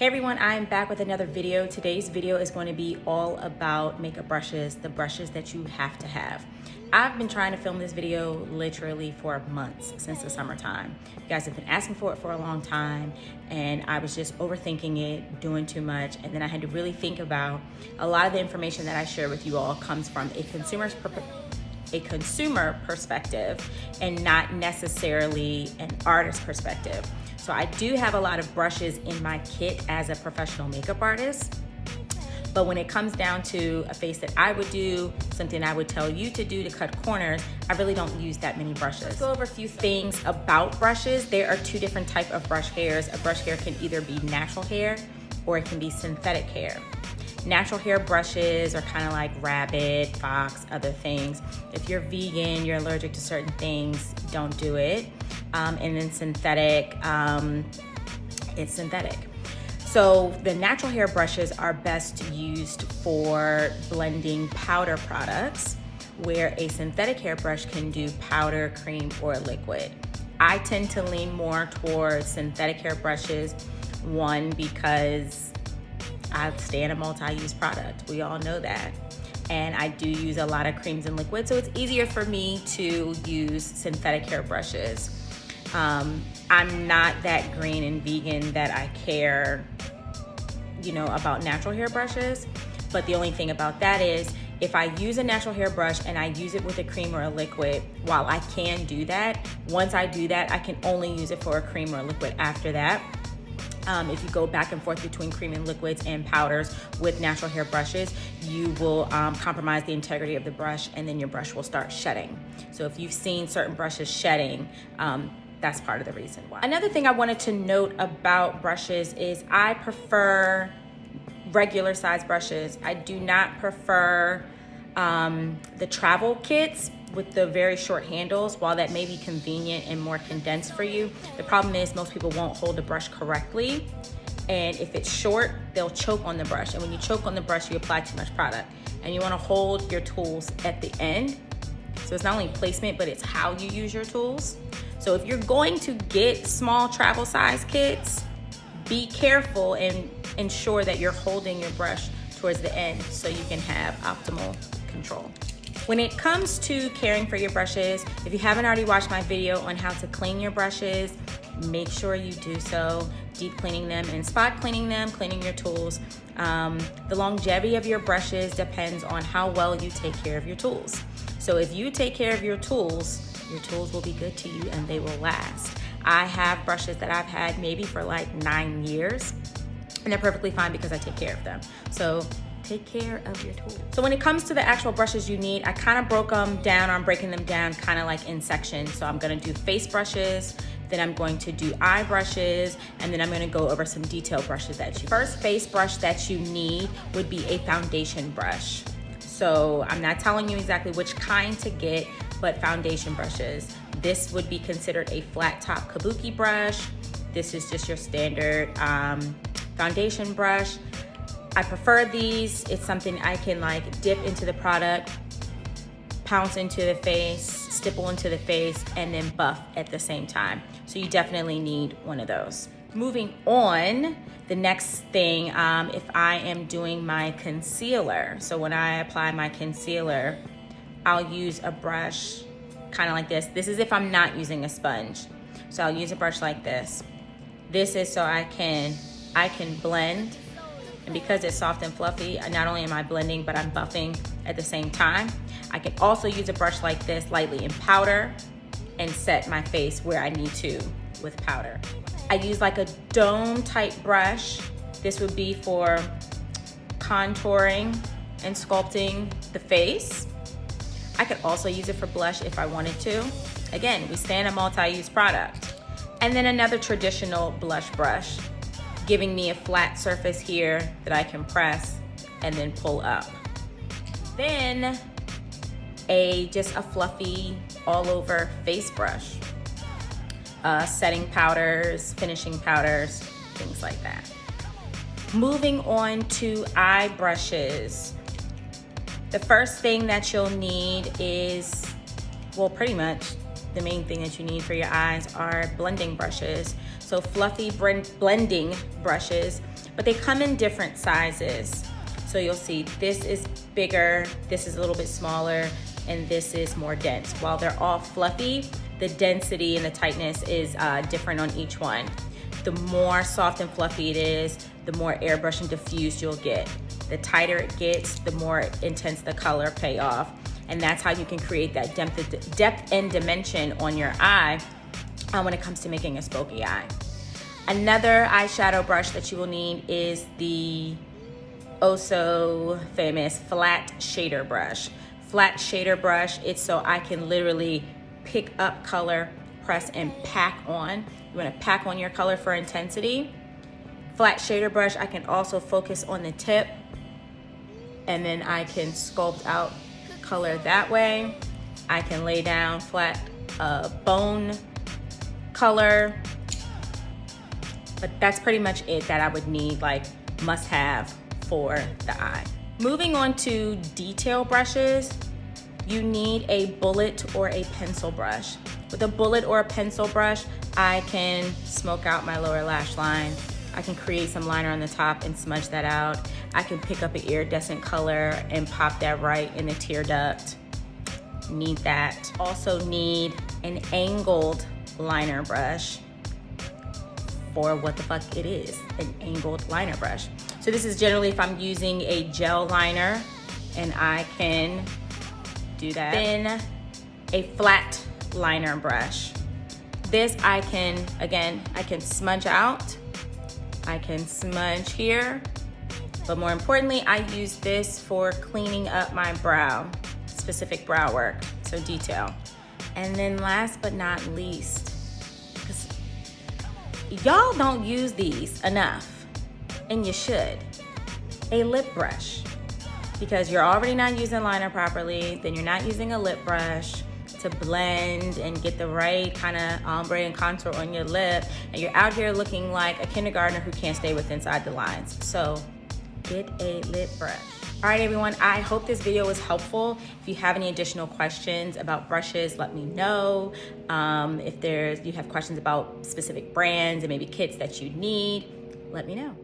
Hey everyone, I am back with another video. Today's video is going to be all about makeup brushes, the brushes that you have to have. I've been trying to film this video literally for months, since the summertime. You guys have been asking for it for a long time, and I was just overthinking it, doing too much, and then I had to really think about a lot of the information that I share with you all comes from a consumer perspective and not necessarily an artist perspective. So I do have a lot of brushes in my kit as a professional makeup artist, but when it comes down to a face that I would do, something I would tell you to do to cut corners, I really don't use that many brushes. Let's go over a few things about brushes. There are two different types of brush hairs. A brush hair can either be natural hair or it can be synthetic hair. Natural hair brushes are kind of like rabbit, fox, other things. If you're vegan, you're allergic to certain things, don't do it. And then synthetic, it's synthetic. So the natural hair brushes are best used for blending powder products, where a synthetic hair brush can do powder, cream, or liquid. I tend to lean more towards synthetic hair brushes, one, because I stand a multi-use product. We all know that. And I do use a lot of creams and liquids, so it's easier for me to use synthetic hair brushes. I'm not that green and vegan that I care, about natural hair brushes. But the only thing about that is, if I use a natural hair brush and I use it with a cream or a liquid, while I can do that, once I do that, I can only use it for a cream or a liquid after that. If you go back and forth between cream and liquids and powders with natural hair brushes, you will compromise the integrity of the brush, and then your brush will start shedding. So if you've seen certain brushes shedding, that's part of the reason why. Another thing I wanted to note about brushes is I prefer regular size brushes. I do not prefer the travel kits with the very short handles. While that may be convenient and more condensed for you, the problem is most people won't hold the brush correctly. And if it's short, they'll choke on the brush. And when you choke on the brush, you apply too much product. And you wanna hold your tools at the end. So it's not only placement, but it's how you use your tools. So if you're going to get small travel size kits, be careful and ensure that you're holding your brush towards the end so you can have optimal control. When it comes to caring for your brushes, if you haven't already watched my video on how to clean your brushes, make sure you do so. Deep cleaning them and spot cleaning them, cleaning your tools. The longevity of your brushes depends on how well you take care of your tools. So if you take care of your tools will be good to you and they will last. I have brushes that I've had maybe for like 9 years, and they're perfectly fine because I take care of them. So take care of your tools. So when it comes to the actual brushes you need, I kind of broke them down, or I'm breaking them down kind of like in sections. So I'm gonna do face brushes, then I'm going to do eye brushes, and then I'm gonna go over some detail brushes that you. First face brush that you need would be a foundation brush. So I'm not telling you exactly which kind to get, but foundation brushes. This would be considered a flat top kabuki brush. This is just your standard foundation brush. I prefer these. It's something I can like dip into the product, pounce into the face, stipple into the face, and then buff at the same time. So you definitely need one of those. Moving on, the next thing, if I am doing my concealer. So when I apply my concealer, I'll use a brush kind of like this. This is if I'm not using a sponge. So I'll use a brush like this. This is so I can blend. And because it's soft and fluffy, not only am I blending, but I'm buffing at the same time. I can also use a brush like this lightly in powder and set my face where I need to with powder. I use like a dome type brush. This would be for contouring and sculpting the face. I could also use it for blush if I wanted to. Again, we stand a multi-use product. And then another traditional blush brush, giving me a flat surface here that I can press and then pull up. Then just a fluffy all over face brush. Setting powders, finishing powders, things like that. Moving on to eye brushes. The first thing that you'll need is, well, pretty much the main thing that you need for your eyes are blending brushes. So fluffy blending brushes, but they come in different sizes. So you'll see this is bigger, this is a little bit smaller, and this is more dense. While they're all fluffy, the density and the tightness is different on each one. The more soft and fluffy it is, the more airbrush and diffused you'll get. The tighter it gets, the more intense the color payoff. And that's how you can create that depth and dimension on your eye when it comes to making a spooky eye. Another eyeshadow brush that you will need is the oh so famous flat shader brush. Flat shader brush, it's so I can literally pick up color, press and pack on. You wanna pack on your color for intensity. Flat shader brush, I can also focus on the tip, and then I can sculpt out color that way. I can lay down flat bone color, but that's pretty much it that I would need, like must have for the eye. Moving on to detail brushes, you need a bullet or a pencil brush. With a bullet or a pencil brush, I can smoke out my lower lash line. I can create some liner on the top and smudge that out. I can pick up an iridescent color and pop that right in the tear duct. Need that. Also need an angled liner brush for what the fuck it is, an angled liner brush. So this is generally if I'm using a gel liner, and I can do that. Then a flat liner brush. This I can, again, I can smudge out, I can smudge here, but more importantly, I use this for cleaning up my brow, specific brow work, so detail. And then last but not least, because y'all don't use these enough, and you should, a lip brush. Because you're already not using liner properly, then you're not using a lip brush to blend and get the right kind of ombre and contour on your lip, and you're out here looking like a kindergartner who can't stay inside the lines. So get a lip brush. All right, everyone, I hope this video was helpful. If you have any additional questions about brushes, let me know. If you have questions about specific brands and maybe kits that you need, let me know.